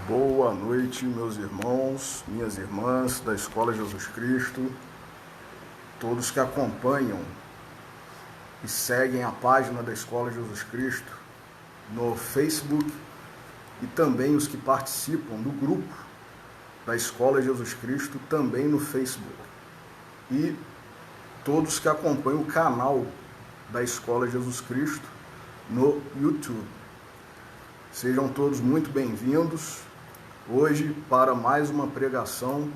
Boa noite, meus irmãos, minhas irmãs da Escola Jesus Cristo, todos que acompanham e seguem a página da Escola Jesus Cristo no Facebook e também os que participam do grupo da Escola Jesus Cristo também no Facebook e todos que acompanham o canal da Escola Jesus Cristo no YouTube. Sejam todos muito bem-vindos hoje para mais uma pregação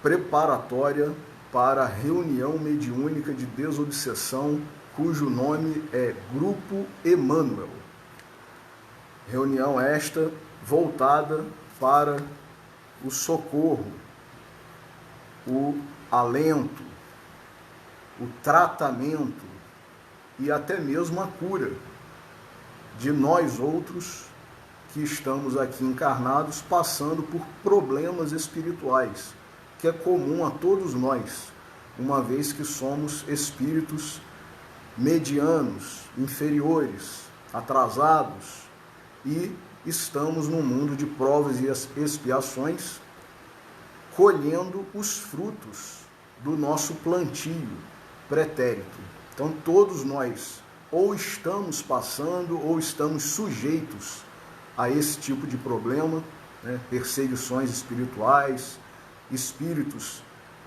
preparatória para a reunião mediúnica de desobsessão, cujo nome é Grupo Emmanuel. Reunião esta voltada para o socorro, o alento, o tratamento e até mesmo a cura de nós outros que estamos aqui encarnados passando por problemas espirituais, que é comum a todos nós, uma vez que somos espíritos medianos, inferiores, atrasados e estamos num mundo de provas e expiações, colhendo os frutos do nosso plantio pretérito. Então todos nós ou estamos passando ou estamos sujeitos a esse tipo de problema, né? Perseguições espirituais, espíritos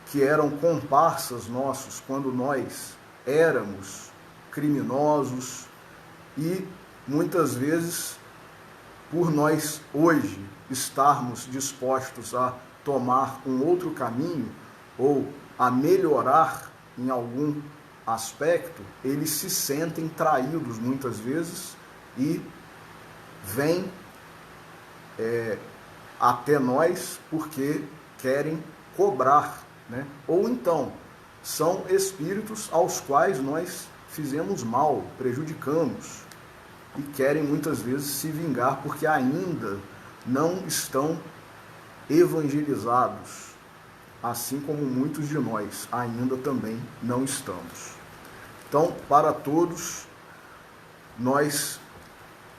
que eram comparsas nossos quando nós éramos criminosos e muitas vezes por nós hoje estarmos dispostos a tomar um outro caminho ou a melhorar em algum aspecto, eles se sentem traídos muitas vezes e vêm até nós porque querem cobrar, né? Ou então são espíritos aos quais nós fizemos mal, prejudicamos e querem muitas vezes se vingar porque ainda não estão evangelizados, assim como muitos de nós ainda também não estamos. Então, para todos, nós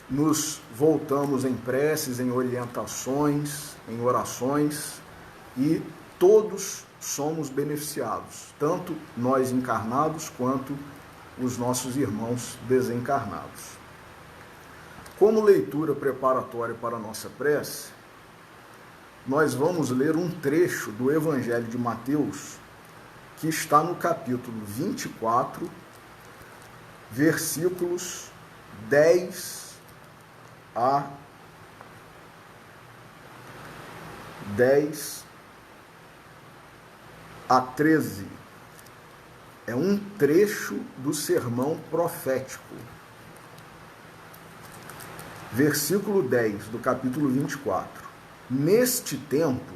nos voltamos em preces, em orientações, em orações e todos somos beneficiados, tanto nós encarnados quanto os nossos irmãos desencarnados. Como leitura preparatória para a nossa prece, nós vamos ler um trecho do Evangelho de Mateus, que está no capítulo 24, versículos 10 a 13. É um trecho do sermão profético. Versículo 10 do capítulo 24. Neste tempo,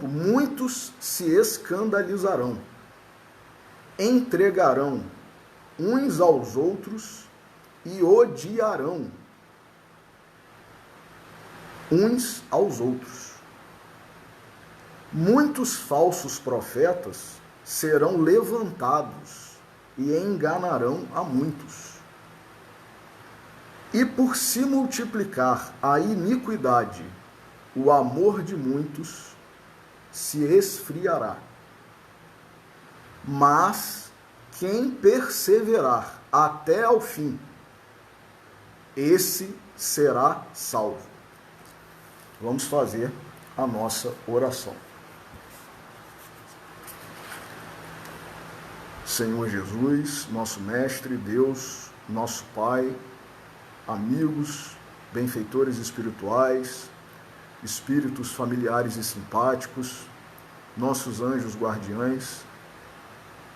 muitos se escandalizarão, entregarão uns aos outros e odiarão uns aos outros. Muitos falsos profetas serão levantados e enganarão a muitos. E por se multiplicar a iniquidade, o amor de muitos se esfriará. Mas quem perseverar até ao fim, esse será salvo. Vamos fazer a nossa oração. Senhor Jesus, nosso Mestre, Deus, nosso Pai, amigos, benfeitores espirituais, espíritos familiares e simpáticos, nossos anjos guardiães,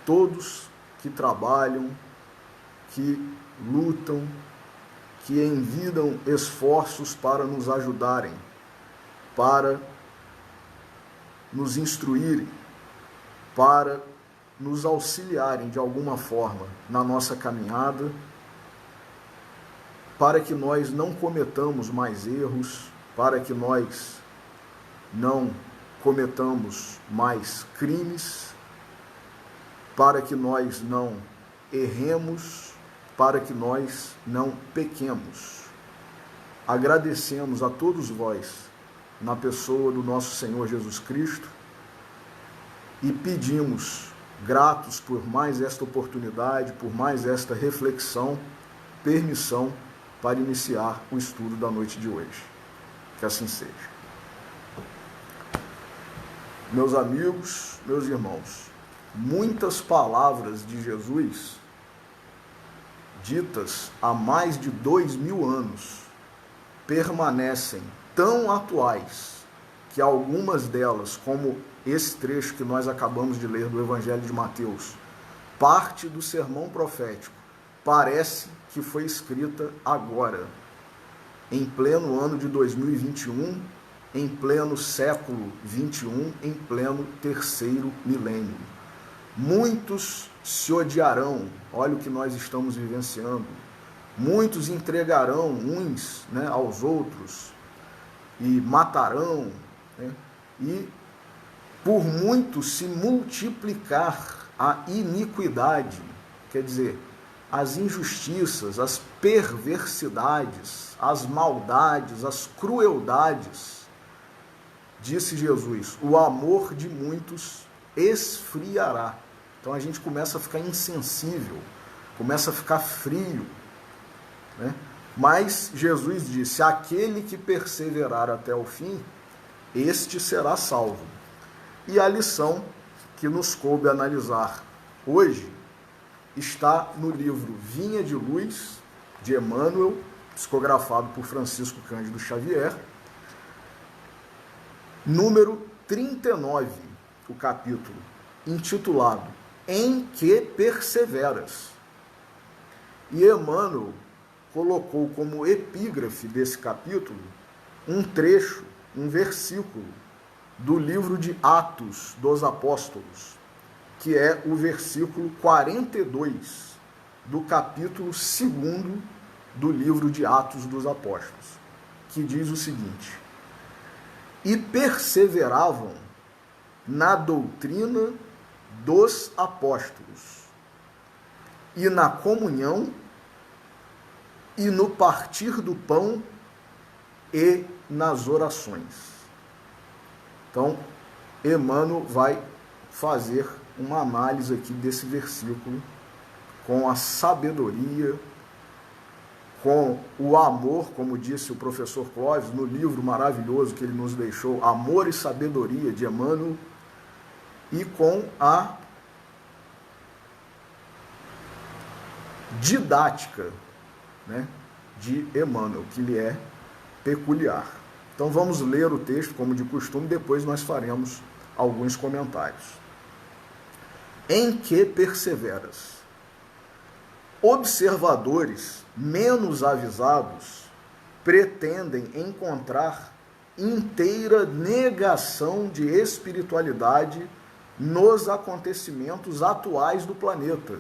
todos que trabalham, que lutam, que envidam esforços para nos ajudarem, para nos instruírem, para nos auxiliarem de alguma forma na nossa caminhada, para que nós não cometamos mais erros, para que nós não cometamos mais crimes, para que nós não erremos para que nós não pequemos. Agradecemos a todos vós, na pessoa do nosso Senhor Jesus Cristo, e pedimos, gratos por mais esta oportunidade, por mais esta reflexão, permissão para iniciar o estudo da noite de hoje. Que assim seja. Meus amigos, meus irmãos, muitas palavras de Jesus, ditas há mais de 2000 anos, permanecem tão atuais que algumas delas, como esse trecho que nós acabamos de ler do Evangelho de Mateus, parte do sermão profético, parece que foi escrita agora, em pleno ano de 2021, em pleno século 21, em pleno terceiro milênio. Muitos se odiarão, olha o que nós estamos vivenciando. Muitos entregarão uns, né, aos outros e matarão, né, e por muitos se multiplicar a iniquidade, quer dizer, as injustiças, as perversidades, as maldades, as crueldades. Disse Jesus, o amor de muitos esfriará. Então a gente começa a ficar insensível, começa a ficar frio, né? Mas Jesus disse, aquele que perseverar até o fim, este será salvo. E a lição que nos coube analisar hoje está no livro Vinha de Luz, de Emmanuel, psicografado por Francisco Cândido Xavier, número 39, o capítulo, intitulado Em que perseveras? E Emmanuel colocou como epígrafe desse capítulo um trecho, um versículo do livro de Atos dos Apóstolos, que é o versículo 42 do capítulo 2 do livro de Atos dos Apóstolos, que diz o seguinte: e perseveravam na doutrina dos apóstolos, e na comunhão, e no partir do pão, e nas orações. Então, Emmanuel vai fazer uma análise aqui desse versículo com a sabedoria, com o amor, como disse o professor Clóvis no livro maravilhoso que ele nos deixou, Amor e Sabedoria, de Emmanuel, e com a didática, né, de Emmanuel, que lhe é peculiar. Então vamos ler o texto como de costume, depois nós faremos alguns comentários. Em que perseveras? Observadores menos avisados pretendem encontrar inteira negação de espiritualidade nos acontecimentos atuais do planeta.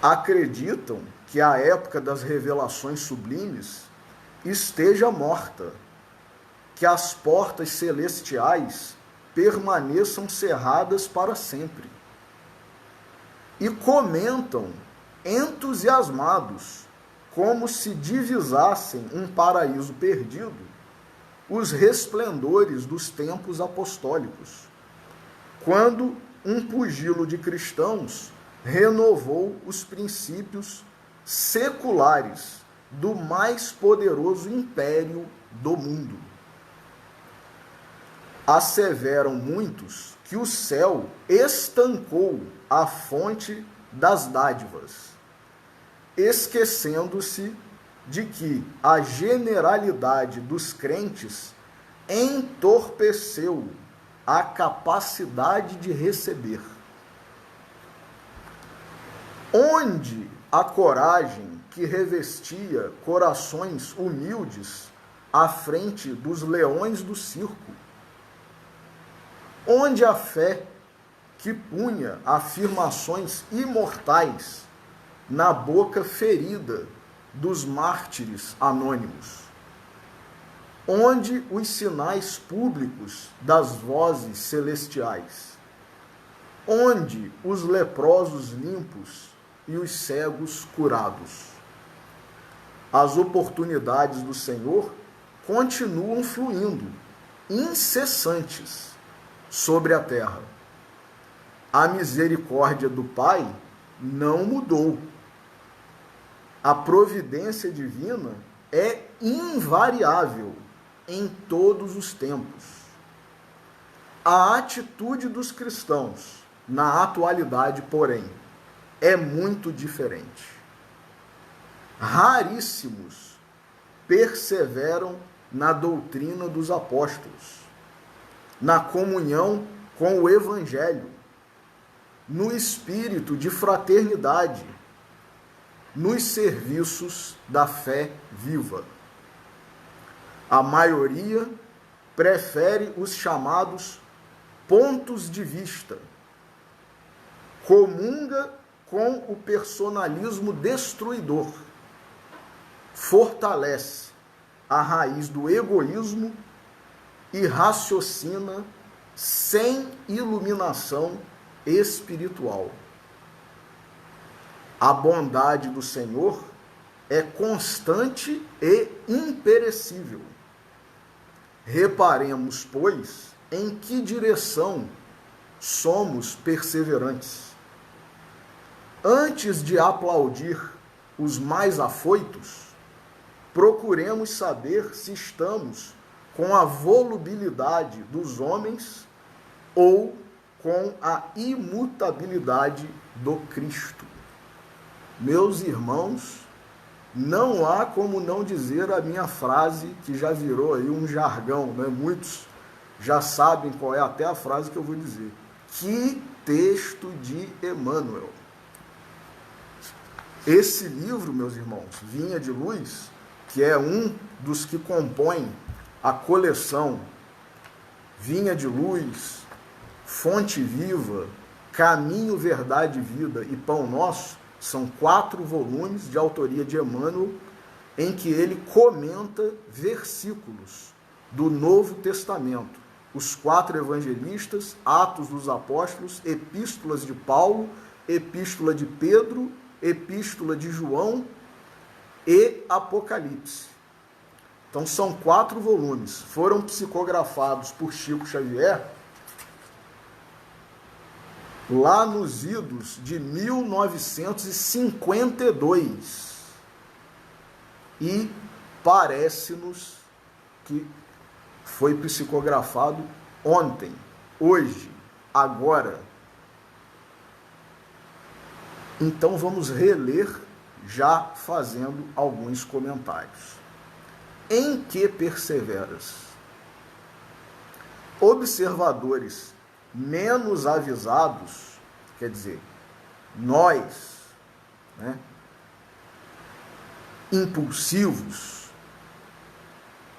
Acreditam que a época das revelações sublimes esteja morta, que as portas celestiais permaneçam cerradas para sempre. E comentam, entusiasmados, como se divisassem um paraíso perdido, os resplendores dos tempos apostólicos, quando um pugilo de cristãos renovou os princípios seculares do mais poderoso império do mundo. Asseveram muitos que o céu estancou a fonte das dádivas, esquecendo-se de que a generalidade dos crentes entorpeceu a capacidade de receber. Onde a coragem que revestia corações humildes à frente dos leões do circo? Onde a fé que punha afirmações imortais na boca ferida dos mártires anônimos? Onde os sinais públicos das vozes celestiais? Onde os leprosos limpos e os cegos curados. As oportunidades do Senhor continuam fluindo, incessantes, sobre a terra. A misericórdia do Pai não mudou. A providência divina é invariável em todos os tempos. A atitude dos cristãos, na atualidade, porém, é muito diferente. Raríssimos perseveram na doutrina dos apóstolos, na comunhão com o Evangelho, no espírito de fraternidade, nos serviços da fé viva. A maioria prefere os chamados pontos de vista, comunga com o personalismo destruidor, fortalece a raiz do egoísmo e raciocina sem iluminação espiritual. A bondade do Senhor é constante e imperecível. Reparemos, pois, em que direção somos perseverantes. Antes de aplaudir os mais afoitos, procuremos saber se estamos com a volubilidade dos homens ou com a imutabilidade do Cristo. Meus irmãos, não há como não dizer a minha frase, que já virou aí um jargão, né? Muitos já sabem qual é até a frase que eu vou dizer. Que texto de Emmanuel! Esse livro, meus irmãos, Vinha de Luz, que é um dos que compõem a coleção Vinha de Luz, Fonte Viva, Caminho, Verdade e Vida e Pão Nosso, são 4 volumes de autoria de Emmanuel, em que ele comenta versículos do Novo Testamento, os 4 evangelistas, Atos dos Apóstolos, Epístolas de Paulo, Epístola de Pedro, Epístola de João e Apocalipse. Então são 4 volumes, foram psicografados por Chico Xavier lá nos idos de 1952. E parece-nos que foi psicografado ontem, hoje, agora. Então vamos reler, já fazendo alguns comentários. Em que perseveras? Observadores menos avisados, quer dizer, nós, né, impulsivos,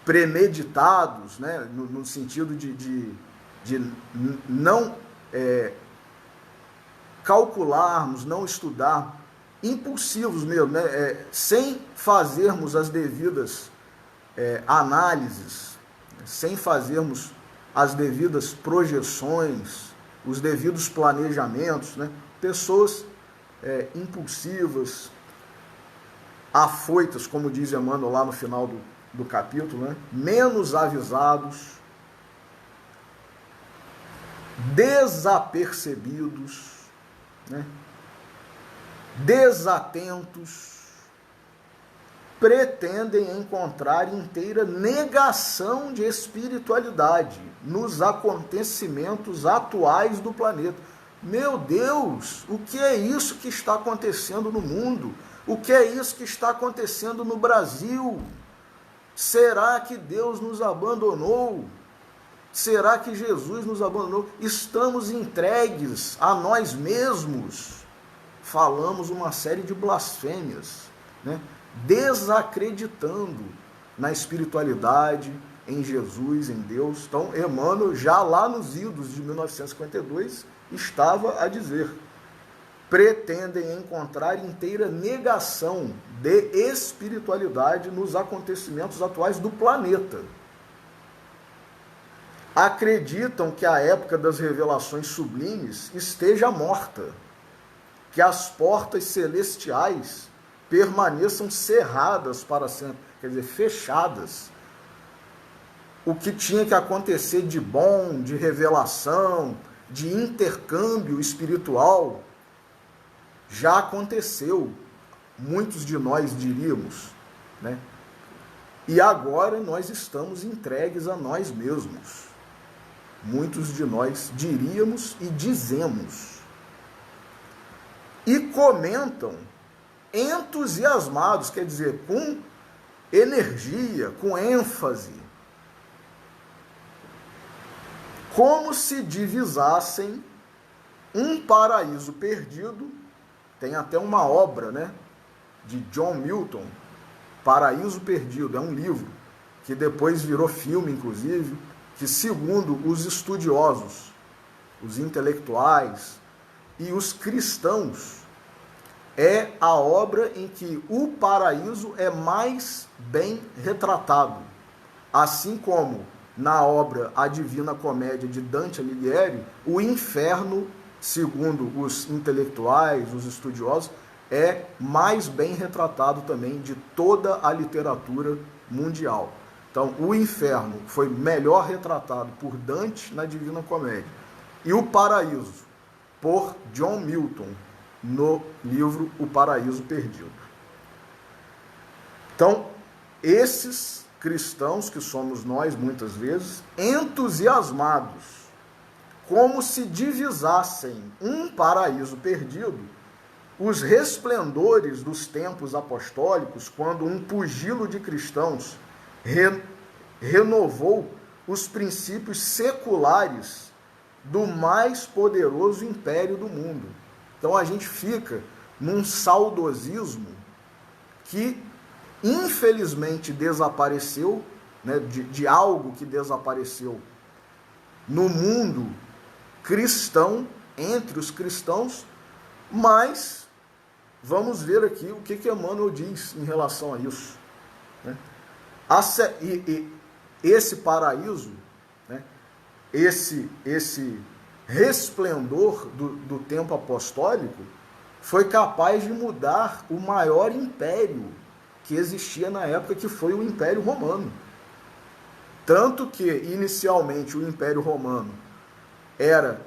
premeditados, né, no sentido de não calcularmos, não estudar, impulsivos mesmo, né, sem fazermos as devidas análises, sem fazermos as devidas projeções, os devidos planejamentos, né? Pessoas impulsivas, afoitas, como diz Emmanuel lá no final do capítulo, né? Menos avisados, desapercebidos, né? Desatentos, pretendem encontrar inteira negação de espiritualidade nos acontecimentos atuais do planeta. Meu Deus, o que é isso que está acontecendo no mundo? O que é isso que está acontecendo no Brasil? Será que Deus nos abandonou? Será que Jesus nos abandonou? Estamos entregues a nós mesmos. Falamos uma série de blasfêmias, né? Desacreditando na espiritualidade, em Jesus, em Deus. Então, Emmanuel, já lá nos idos de 1952, estava a dizer: pretendem encontrar inteira negação de espiritualidade nos acontecimentos atuais do planeta. Acreditam que a época das revelações sublimes esteja morta, que as portas celestiais permaneçam cerradas para sempre, quer dizer, fechadas. O que tinha que acontecer de bom, de revelação, de intercâmbio espiritual, já aconteceu, muitos de nós diríamos, né? E agora nós estamos entregues a nós mesmos. Muitos de nós diríamos e dizemos. E comentam entusiasmados, quer dizer, com energia, com ênfase, como se divisassem um paraíso perdido. Tem até uma obra, né, de John Milton, Paraíso Perdido, é um livro que depois virou filme, inclusive, que, segundo os estudiosos, os intelectuais e os cristãos, é a obra em que o paraíso é mais bem retratado. Assim como na obra A Divina Comédia de Dante Alighieri, o inferno, segundo os intelectuais, os estudiosos, é mais bem retratado também de toda a literatura mundial. Então, o inferno foi melhor retratado por Dante na Divina Comédia e o paraíso por John Milton no livro O Paraíso Perdido. Então, esses cristãos, que somos nós muitas vezes, entusiasmados, como se divisassem um paraíso perdido, os resplendores dos tempos apostólicos, quando um pugilo de cristãos renovou os princípios seculares do mais poderoso império do mundo. Então a gente fica num saudosismo que infelizmente desapareceu, né, de algo que desapareceu no mundo cristão, entre os cristãos, mas vamos ver aqui o que Emmanuel diz em relação a isso, né? Esse paraíso, né, esse resplendor do tempo apostólico foi capaz de mudar o maior império que existia na época, que foi o Império Romano. Tanto que, inicialmente, o Império Romano era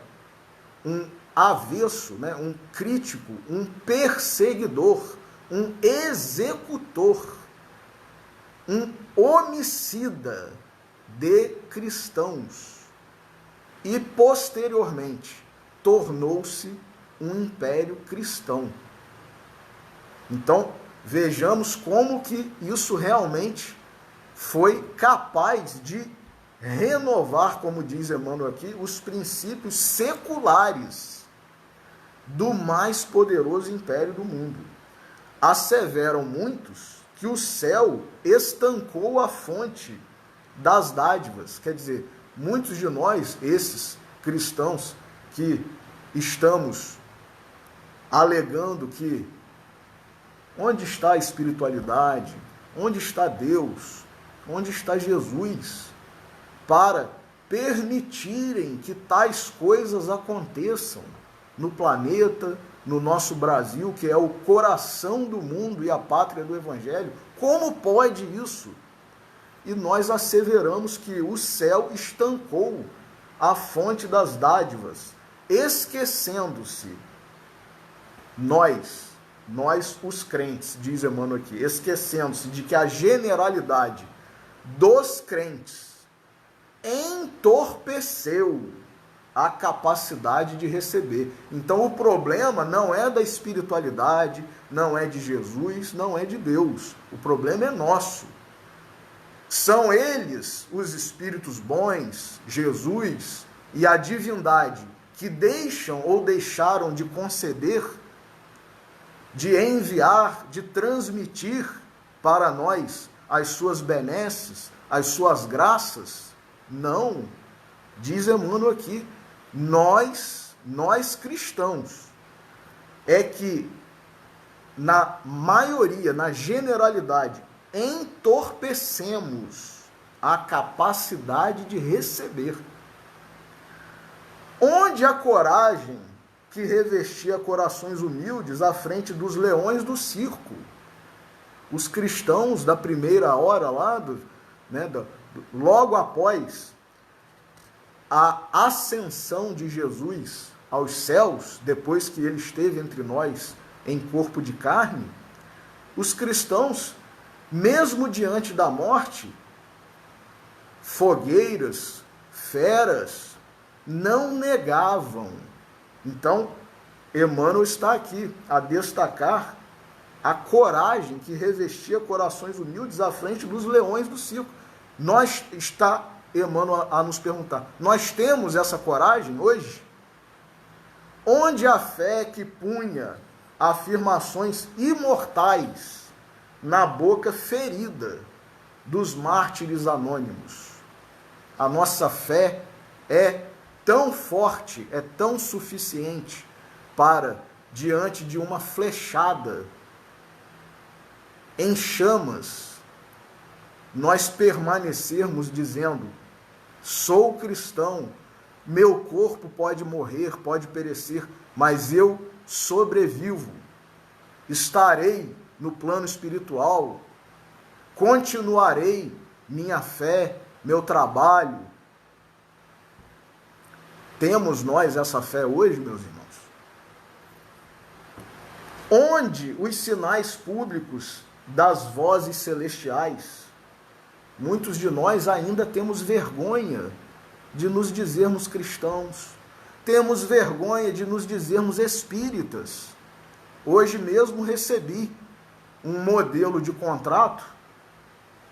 um avesso, né, um crítico, um perseguidor, um executor, um homicida de cristãos. E, posteriormente, tornou-se um império cristão. Então, vejamos como que isso realmente foi capaz de renovar, como diz Emmanuel aqui, os princípios seculares do mais poderoso império do mundo. Asseveram muitos que o céu estancou a fonte das dádivas. Quer dizer, muitos de nós, esses cristãos que estamos alegando que onde está a espiritualidade, onde está Deus, onde está Jesus, para permitirem que tais coisas aconteçam no planeta, no nosso Brasil, que é o coração do mundo e a pátria do Evangelho. Como pode isso? E nós asseveramos que o céu estancou a fonte das dádivas, esquecendo-se, nós os crentes, diz Emmanuel aqui, esquecendo-se de que a generalidade dos crentes entorpeceu a capacidade de receber. Então o problema não é da espiritualidade, não é de Jesus, não é de Deus. O problema é nosso. São eles, os espíritos bons, Jesus e a divindade, que deixam ou deixaram de conceder, de enviar, de transmitir para nós as suas benesses, as suas graças. Não, diz Emmanuel aqui, nós cristãos, é que na maioria, na generalidade, entorpecemos a capacidade de receber. Onde a coragem que revestia corações humildes à frente dos leões do circo. Os cristãos da primeira hora lá, logo após a ascensão de Jesus aos céus, depois que ele esteve entre nós em corpo de carne, os cristãos, mesmo diante da morte, fogueiras, feras, não negavam. Então, Emmanuel está aqui a destacar a coragem que revestia corações humildes à frente dos leões do circo. Está Emmanuel a nos perguntar, nós temos essa coragem hoje? Onde a fé que punha afirmações imortais na boca ferida dos mártires anônimos? A nossa fé é tão forte, é tão suficiente para, diante de uma flechada em chamas, nós permanecermos dizendo, sou cristão, meu corpo pode morrer, pode perecer, mas eu sobrevivo, estarei no plano espiritual, continuarei minha fé, meu trabalho. Temos nós essa fé hoje, meus irmãos? Onde os sinais públicos das vozes celestiais? Muitos de nós ainda temos vergonha de nos dizermos cristãos, temos vergonha de nos dizermos espíritas. Hoje mesmo recebi um modelo de contrato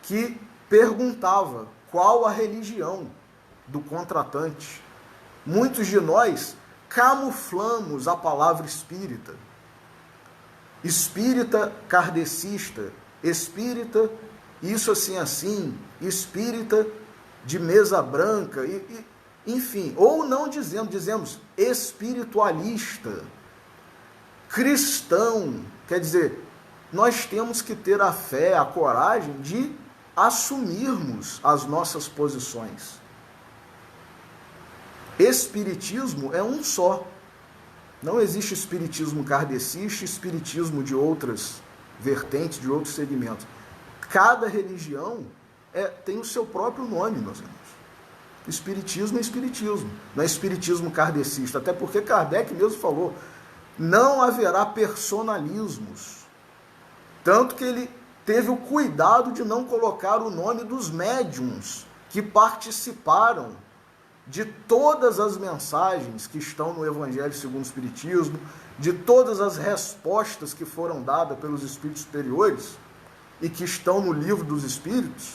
que perguntava qual a religião do contratante. Muitos de nós camuflamos a palavra espírita. Espírita kardecista, espírita isso assim, espírita de mesa branca, enfim, ou não dizemos espiritualista, cristão. Quer dizer, nós temos que ter a fé, a coragem de assumirmos as nossas posições. Espiritismo é um só. Não existe espiritismo kardecista, espiritismo de outras vertentes, de outros segmentos. Cada religião tem o seu próprio nome, meus irmãos. Espiritismo é espiritismo, não é espiritismo kardecista, até porque Kardec mesmo falou, não haverá personalismos. Tanto que ele teve o cuidado de não colocar o nome dos médiuns que participaram de todas as mensagens que estão no Evangelho segundo o Espiritismo, de todas as respostas que foram dadas pelos espíritos superiores e que estão no Livro dos Espíritos.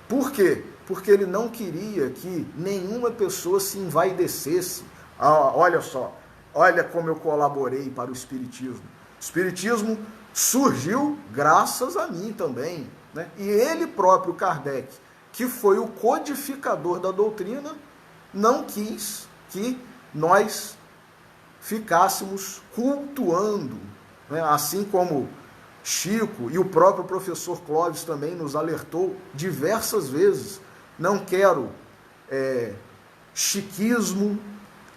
Por quê? Porque ele não queria que nenhuma pessoa se envaidecesse. Olha só, olha como eu colaborei para o Espiritismo. O Espiritismo surgiu graças a mim também, né? E ele próprio, Kardec, que foi o codificador da doutrina, não quis que nós ficássemos cultuando, né? Assim como Chico e o próprio professor Clóvis também nos alertou diversas vezes, não quero chiquismo,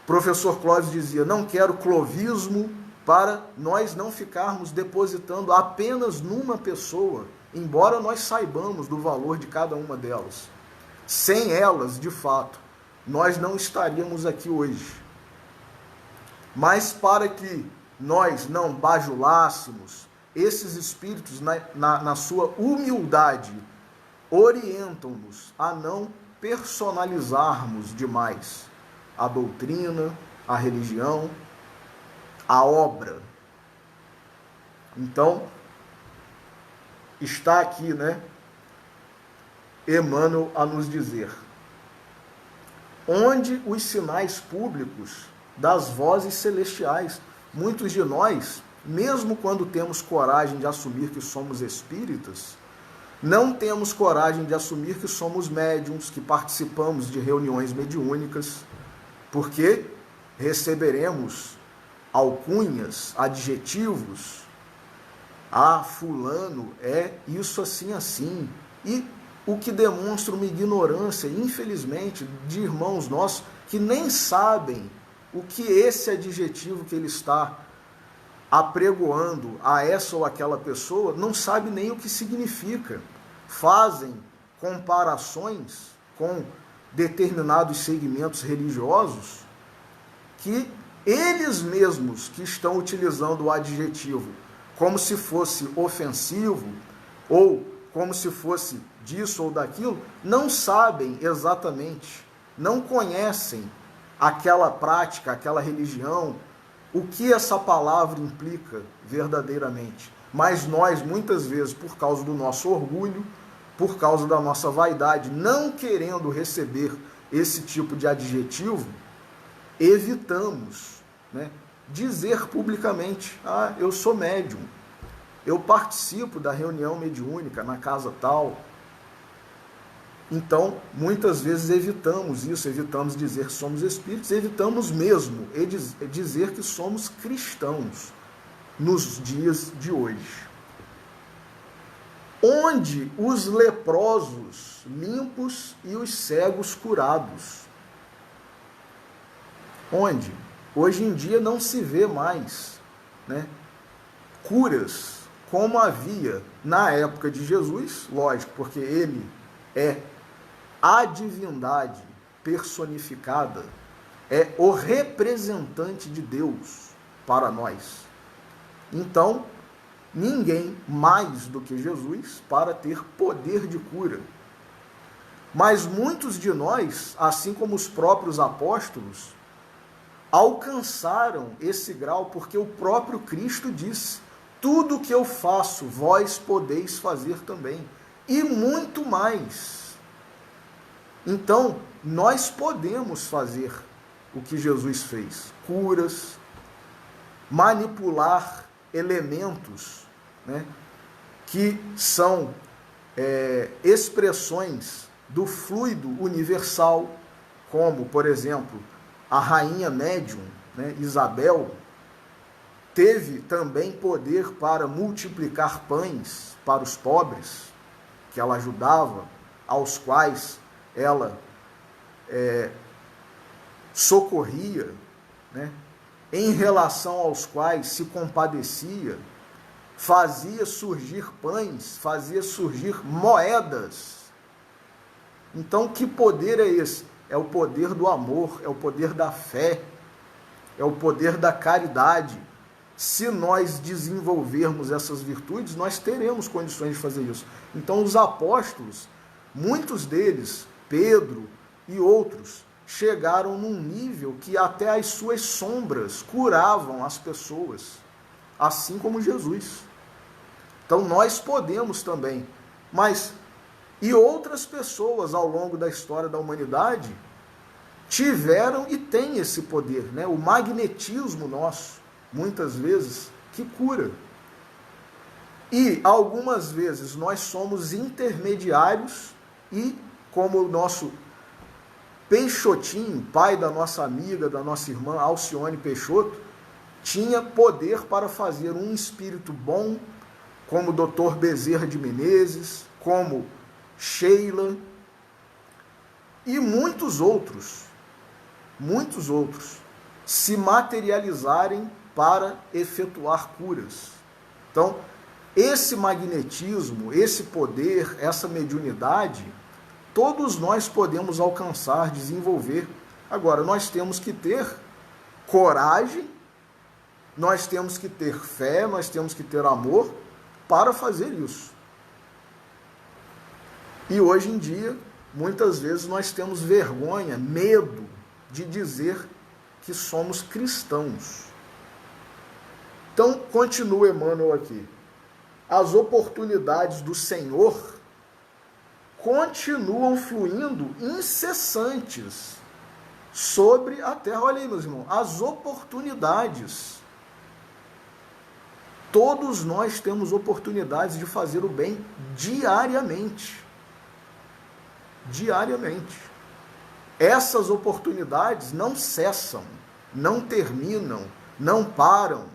professor Clóvis dizia, não quero clovismo, para nós não ficarmos depositando apenas numa pessoa, embora nós saibamos do valor de cada uma delas. Sem elas, de fato, nós não estaríamos aqui hoje. Mas para que nós não bajulássemos, esses espíritos, na sua humildade, orientam-nos a não personalizarmos demais a doutrina, a religião, a obra. Então, está aqui, né, Emmanuel a nos dizer, onde os sinais públicos das vozes celestiais. Muitos de nós, mesmo quando temos coragem de assumir que somos espíritas, não temos coragem de assumir que somos médiuns, que participamos de reuniões mediúnicas, porque receberemos alcunhas, adjetivos, fulano é isso assim, e o que demonstra uma ignorância, infelizmente, de irmãos nossos que nem sabem o que esse adjetivo que ele está apregoando a essa ou aquela pessoa, não sabe nem o que significa. Fazem comparações com determinados segmentos religiosos que eles mesmos que estão utilizando o adjetivo como se fosse ofensivo ou como se fosse disso ou daquilo, não sabem exatamente, não conhecem aquela prática, aquela religião, o que essa palavra implica verdadeiramente. Mas nós, muitas vezes, por causa do nosso orgulho, por causa da nossa vaidade, não querendo receber esse tipo de adjetivo, evitamos, né, dizer publicamente: ah, eu sou médium, eu participo da reunião mediúnica na casa tal. Então, muitas vezes evitamos isso, evitamos dizer que somos espíritos, evitamos mesmo dizer que somos cristãos nos dias de hoje. Onde os leprosos limpos e os cegos curados? Onde? Hoje em dia não se vê mais, né, curas como havia na época de Jesus, lógico, porque ele é a divindade personificada, é o representante de Deus para nós. Então, ninguém mais do que Jesus para ter poder de cura. Mas muitos de nós, assim como os próprios apóstolos, alcançaram esse grau, porque o próprio Cristo disse: tudo que eu faço, vós podeis fazer também, e muito mais. Então, nós podemos fazer o que Jesus fez: curas, manipular elementos, né, que são expressões do fluido universal, como, por exemplo, a rainha médium, né, Isabel, teve também poder para multiplicar pães para os pobres, que ela ajudava, aos quais ela socorria, né, em relação aos quais se compadecia, fazia surgir pães, fazia surgir moedas. Então, que poder é esse? É o poder do amor, é o poder da fé, é o poder da caridade. Se nós desenvolvermos essas virtudes, nós teremos condições de fazer isso. Então, os apóstolos, muitos deles, Pedro e outros, chegaram num nível que até as suas sombras curavam as pessoas, assim como Jesus. Então, nós podemos também, mas e outras pessoas ao longo da história da humanidade tiveram e têm esse poder, né? O magnetismo nosso, muitas vezes, que cura. E algumas vezes nós somos intermediários e, como o nosso Peixotinho, pai da nossa amiga, da nossa irmã Alcione Peixoto, tinha poder para fazer um espírito bom, como o Dr. Bezerra de Menezes, como Sheila e muitos outros, se materializarem para efetuar curas. Então, esse magnetismo, esse poder, essa mediunidade, todos nós podemos alcançar, desenvolver. Agora, nós temos que ter coragem, nós temos que ter fé, nós temos que ter amor para fazer isso. E hoje em dia, muitas vezes nós temos vergonha, medo de dizer que somos cristãos. Então, continua Emmanuel aqui. As oportunidades do Senhor continuam fluindo incessantes sobre a terra. Olha aí, meus irmãos, as oportunidades. Todos nós temos oportunidades de fazer o bem diariamente. Diariamente. Essas oportunidades não cessam, não terminam, não param.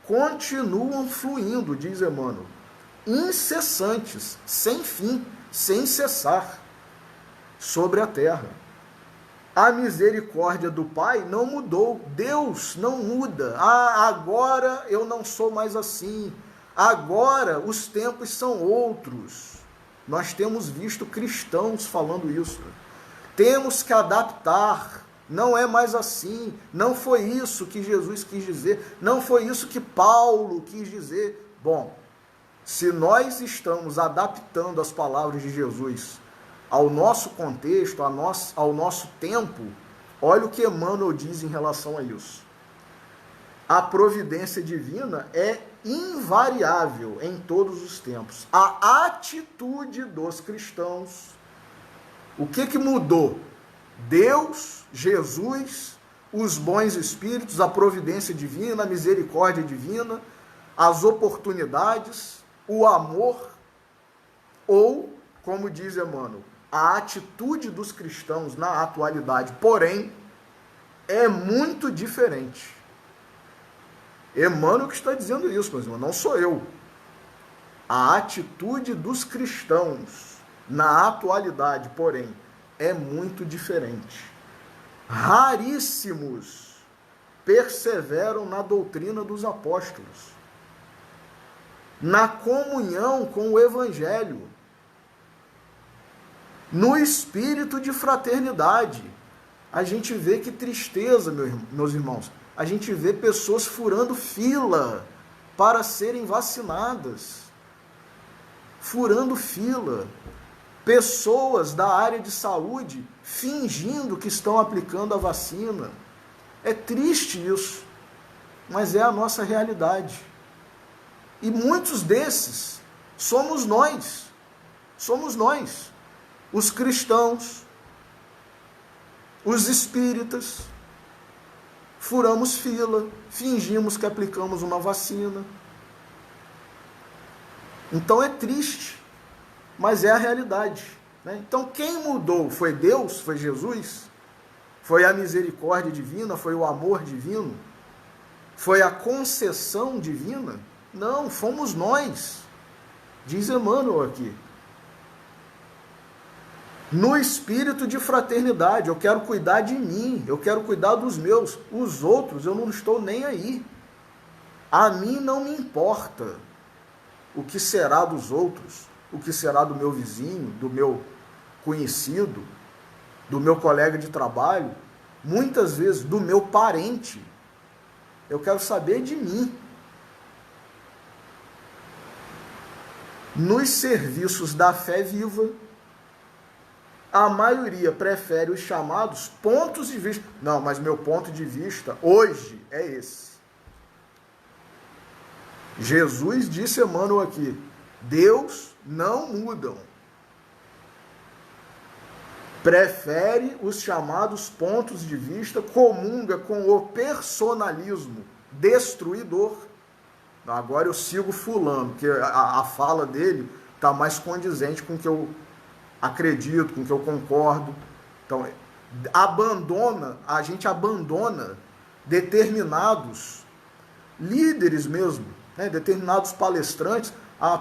Continuam fluindo, diz Emmanuel, incessantes, sem fim, sem cessar, sobre a terra. A misericórdia do Pai não mudou. Deus não muda. Ah, agora eu não sou mais assim. Agora os tempos são outros. Nós temos visto cristãos falando isso. Temos que adaptar. Não é mais assim. Não foi isso que Jesus quis dizer. Não foi isso que Paulo quis dizer. Bom, se nós estamos adaptando as palavras de Jesus ao nosso contexto, ao nosso tempo, olha o que Emmanuel diz em relação a isso. A providência divina é invariável em todos os tempos. A atitude dos cristãos, o que mudou? Deus, Jesus, os bons espíritos, a providência divina, a misericórdia divina, as oportunidades, o amor, ou, como diz Emmanuel, a atitude dos cristãos na atualidade, porém, é muito diferente. Emmanuel que está dizendo isso, meus irmãos, não sou eu. A atitude dos cristãos na atualidade, porém, é muito diferente. Raríssimos perseveram na doutrina dos apóstolos, na comunhão com o Evangelho, no espírito de fraternidade. A gente vê que tristeza, meus irmãos. A gente vê pessoas furando fila para serem vacinadas. Furando fila. Pessoas da área de saúde fingindo que estão aplicando a vacina. É triste isso, mas é a nossa realidade. E muitos desses somos nós. Somos nós. Os cristãos, os espíritas, furamos fila, fingimos que aplicamos uma vacina. Então é triste, mas é a realidade, né? Então quem mudou foi Deus, foi Jesus, foi a misericórdia divina, foi o amor divino, foi a concessão divina? Não, fomos nós, diz Emmanuel aqui. No espírito de fraternidade, eu quero cuidar de mim, eu quero cuidar dos meus, os outros eu não estou nem aí. A mim não me importa o que será dos outros, o que será do meu vizinho, do meu conhecido, do meu colega de trabalho, muitas vezes do meu parente. Eu quero saber de mim. Nos serviços da fé viva, a maioria prefere os chamados pontos de vista. Não, mas meu ponto de vista hoje é esse. Jesus disse, Emmanuel aqui, Deus não mudam. Prefere os chamados pontos de vista, comunga com o personalismo destruidor. Agora eu sigo fulano, porque a fala dele está mais condizente com o que eu acredito, com o que eu concordo. Então, a gente abandona determinados líderes mesmo, né? Determinados palestrantes,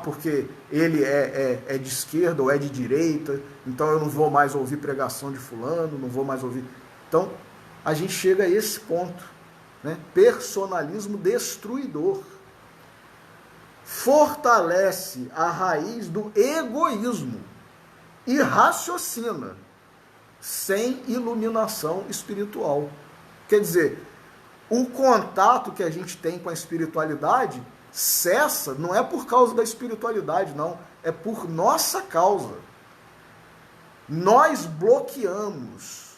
porque ele é de esquerda ou é de direita, então eu não vou mais ouvir pregação de fulano, não vou mais ouvir. Então, a gente chega a esse ponto, né? Personalismo destruidor. Fortalece a raiz do egoísmo e raciocina sem iluminação espiritual. Quer dizer, o contato que a gente tem com a espiritualidade cessa, não é por causa da espiritualidade, não, é por nossa causa. Nós bloqueamos,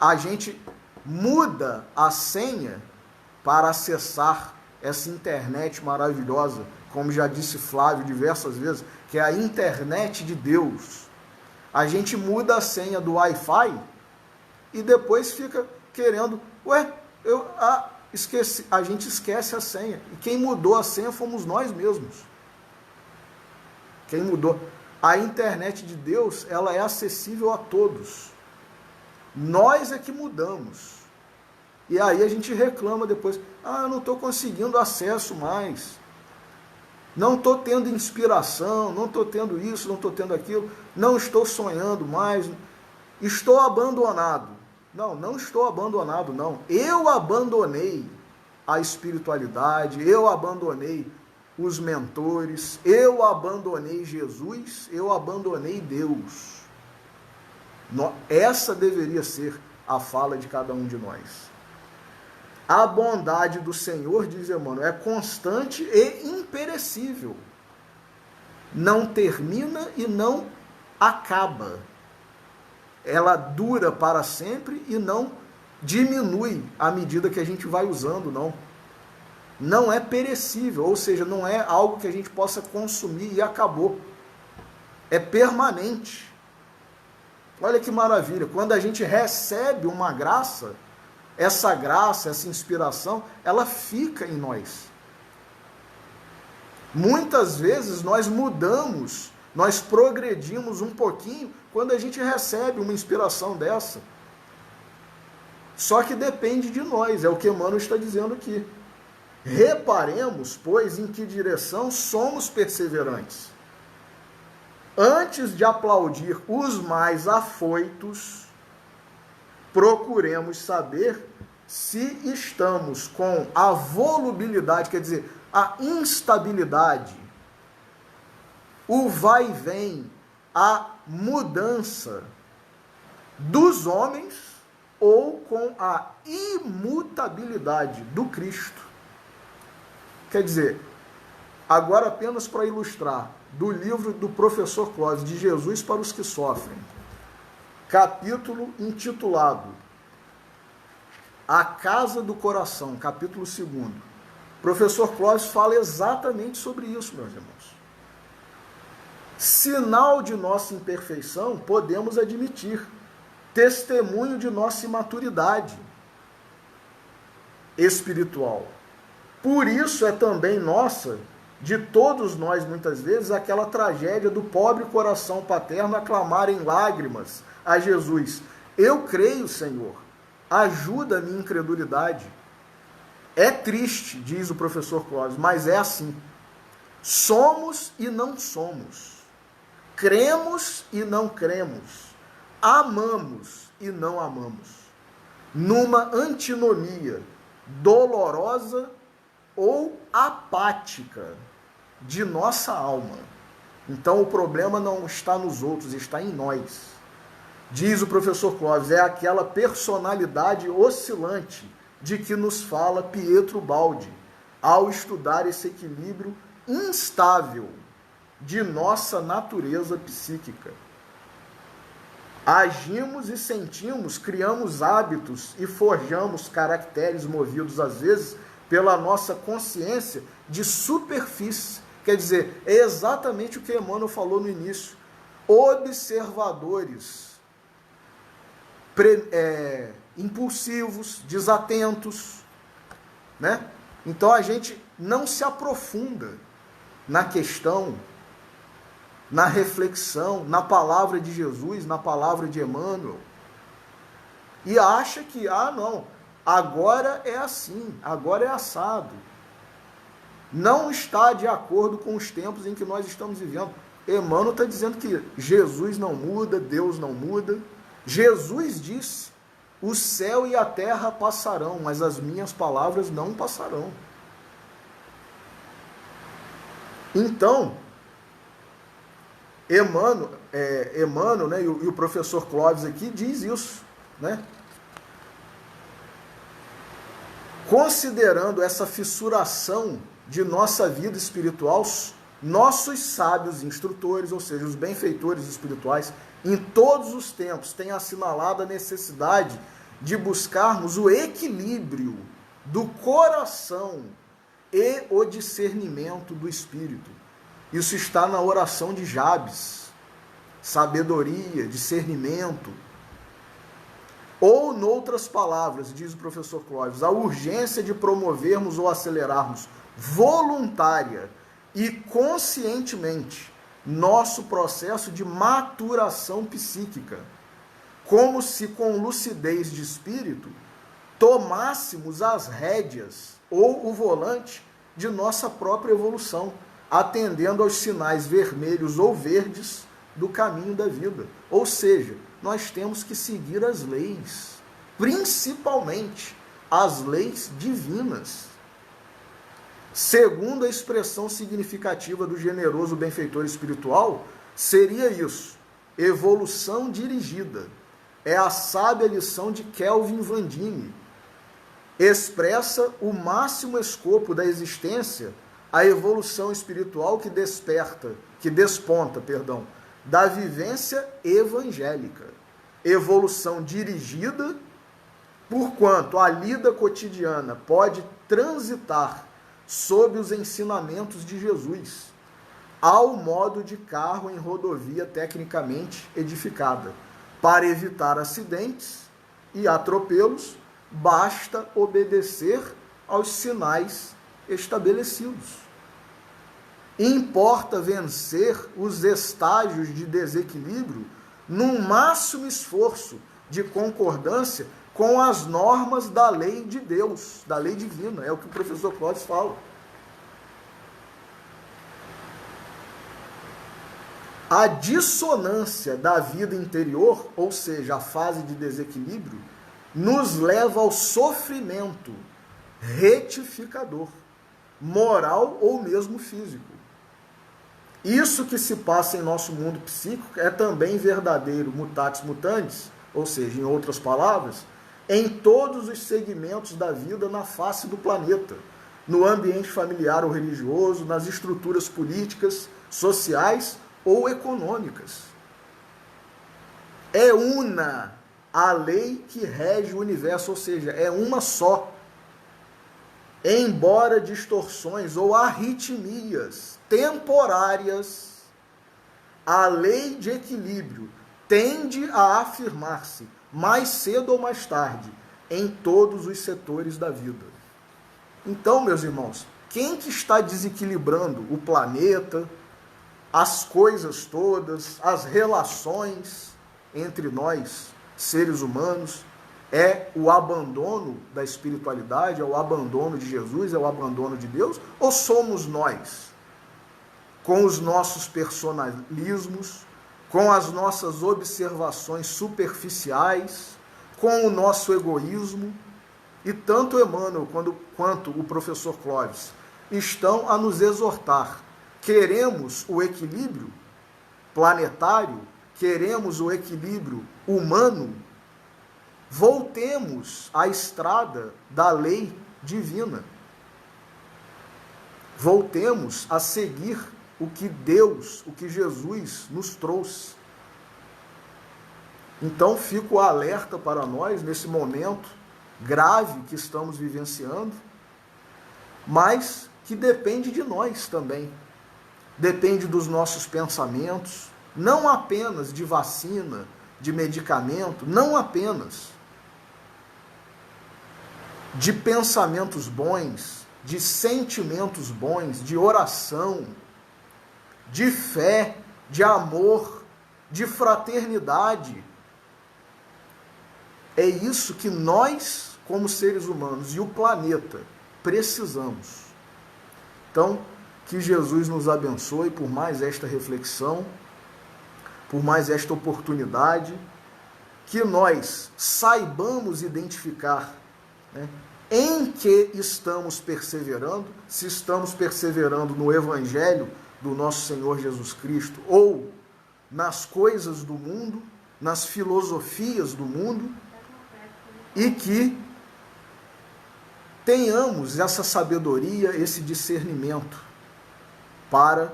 a gente muda a senha para acessar essa internet maravilhosa, como já disse Flávio diversas vezes, que é a internet de Deus. A gente muda a senha do Wi-Fi e depois fica querendo, esqueci. A gente esquece a senha. E quem mudou a senha fomos nós mesmos. Quem mudou? A internet de Deus, ela é acessível a todos. Nós é que mudamos. E aí a gente reclama depois, eu não estou conseguindo acesso mais, não estou tendo inspiração, não estou tendo isso, não estou tendo aquilo, não estou sonhando mais. estou abandonado. Não, não estou abandonado, não. Eu abandonei a espiritualidade, eu abandonei os mentores, eu abandonei Jesus, eu abandonei Deus. Essa deveria ser a fala de cada um de nós. A bondade do Senhor, diz Emmanuel, é constante e imperecível. Não termina e não acaba. Ela dura para sempre e não diminui à medida que a gente vai usando, não. Não é perecível, ou seja, não é algo que a gente possa consumir e acabou. É permanente. Olha que maravilha, quando a gente recebe uma graça, essa inspiração, ela fica em nós. Muitas vezes nós mudamos, nós progredimos um pouquinho quando a gente recebe uma inspiração dessa. Só que depende de nós, é o que Emmanuel está dizendo aqui. Reparemos, pois, em que direção somos perseverantes. Antes de aplaudir os mais afoitos, procuremos saber se estamos com a volubilidade, quer dizer, a instabilidade, o vai e vem, a mudança dos homens ou com a imutabilidade do Cristo. Quer dizer, agora apenas para ilustrar, do livro do professor Clóvis, de Jesus para os que sofrem, capítulo intitulado A Casa do Coração, capítulo 2. Professor Clóvis fala exatamente sobre isso, meus irmãos. Sinal de nossa imperfeição, podemos admitir, testemunho de nossa imaturidade espiritual. Por isso é também nossa, de todos nós muitas vezes, aquela tragédia do pobre coração paterno a clamar em lágrimas a Jesus: eu creio, Senhor, ajuda a minha incredulidade. É triste, diz o professor Clóvis, mas é assim. Somos e não somos. Cremos e não cremos. Amamos e não amamos. Numa antinomia dolorosa ou apática de nossa alma. Então o problema não está nos outros, está em nós. Diz o professor Clóvis, é aquela personalidade oscilante de que nos fala Pietro Baldi, ao estudar esse equilíbrio instável de nossa natureza psíquica. Agimos e sentimos, criamos hábitos e forjamos caracteres movidos, às vezes, pela nossa consciência de superfície. Quer dizer, é exatamente o que Emmanuel falou no início. Observadores impulsivos, desatentos, né? Então a gente não se aprofunda na questão, na reflexão, na palavra de Jesus, na palavra de Emmanuel, e acha que, não, agora é assim, agora é assado. Não está de acordo com os tempos em que nós estamos vivendo. Emmanuel está dizendo que Jesus não muda, Deus não muda. Jesus disse: o céu e a terra passarão, mas as minhas palavras não passarão. Então, Emmanuel, né, e o professor Clóvis aqui diz isso, né? Considerando essa fissuração de nossa vida espiritual, nossos sábios instrutores, ou seja, os benfeitores espirituais, em todos os tempos, têm assinalado a necessidade de buscarmos o equilíbrio do coração e o discernimento do espírito. Isso está na oração de Jabes: sabedoria, discernimento. Ou, noutras palavras, diz o professor Clóvis, a urgência de promovermos ou acelerarmos voluntária e conscientemente nosso processo de maturação psíquica, como se com lucidez de espírito tomássemos as rédeas ou o volante de nossa própria evolução, atendendo aos sinais vermelhos ou verdes do caminho da vida. Ou seja, nós temos que seguir as leis, principalmente as leis divinas. Segundo a expressão significativa do generoso benfeitor espiritual, seria isso: evolução dirigida. É a sábia lição de Kelvin Van Dine. Expressa o máximo escopo da existência, a evolução espiritual que desponta, da vivência evangélica. Evolução dirigida, porquanto a lida cotidiana pode transitar sob os ensinamentos de Jesus, ao modo de carro em rodovia tecnicamente edificada. Para evitar acidentes e atropelos, basta obedecer aos sinais estabelecidos. Importa vencer os estágios de desequilíbrio num máximo esforço de concordância com as normas da lei de Deus, da lei divina. É o que o professor Clóvis fala. A dissonância da vida interior, ou seja, a fase de desequilíbrio, nos leva ao sofrimento retificador, moral ou mesmo físico. Isso que se passa em nosso mundo psíquico é também verdadeiro mutatis mutandis, ou seja, em outras palavras, em todos os segmentos da vida na face do planeta, no ambiente familiar ou religioso, nas estruturas políticas, sociais ou econômicas. É una a lei que rege o universo, ou seja, é uma só. Embora distorções ou arritmias temporárias, a lei de equilíbrio tende a afirmar-se mais cedo ou mais tarde em todos os setores da vida. Então, meus irmãos, quem que está desequilibrando o planeta, as coisas todas, as relações entre nós, seres humanos, é o abandono da espiritualidade, é o abandono de Jesus, é o abandono de Deus? Ou somos nós, com os nossos personalismos, com as nossas observações superficiais, com o nosso egoísmo? E tanto Emmanuel quanto o professor Clóvis estão a nos exortar. Queremos o equilíbrio planetário? Queremos o equilíbrio humano? Voltemos à estrada da lei divina. Voltemos a seguir o que Deus, o que Jesus nos trouxe. Então, fico alerta para nós nesse momento grave que estamos vivenciando, mas que depende de nós também. Depende dos nossos pensamentos, não apenas de vacina, de medicamento, não apenas de pensamentos bons, de sentimentos bons, de oração, de fé, de amor, de fraternidade. É isso que nós, como seres humanos, e o planeta, precisamos. Então, que Jesus nos abençoe por mais esta reflexão, por mais esta oportunidade, que nós saibamos identificar, né, em que estamos perseverando, se estamos perseverando no Evangelho do nosso Senhor Jesus Cristo, ou nas coisas do mundo, nas filosofias do mundo, e que tenhamos essa sabedoria, esse discernimento para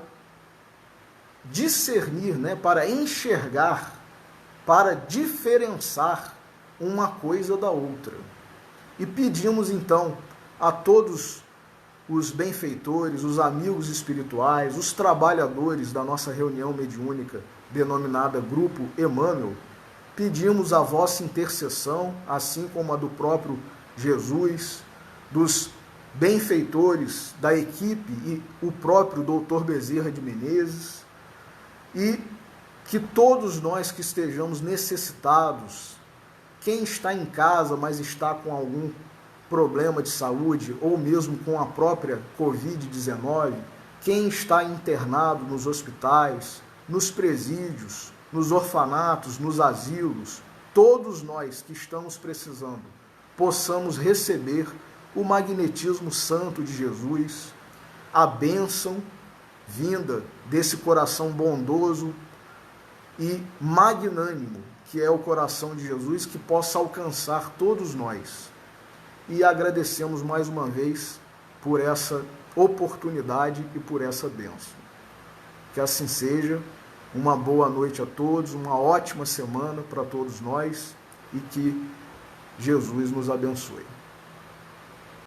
discernir, né, para enxergar, para diferenciar uma coisa da outra. E pedimos então a todos os benfeitores, os amigos espirituais, os trabalhadores da nossa reunião mediúnica, denominada Grupo Emmanuel, pedimos a vossa intercessão, assim como a do próprio Jesus, dos benfeitores da equipe e o próprio Dr. Bezerra de Menezes, e que todos nós que estejamos necessitados, quem está em casa, mas está com algum problema de saúde, ou mesmo com a própria Covid-19, quem está internado nos hospitais, nos presídios, nos orfanatos, nos asilos, todos nós que estamos precisando, possamos receber o magnetismo santo de Jesus, a bênção vinda desse coração bondoso e magnânimo, que é o coração de Jesus, que possa alcançar todos nós. E agradecemos mais uma vez por essa oportunidade e por essa bênção. Que assim seja. Uma boa noite a todos, uma ótima semana para todos nós e que Jesus nos abençoe.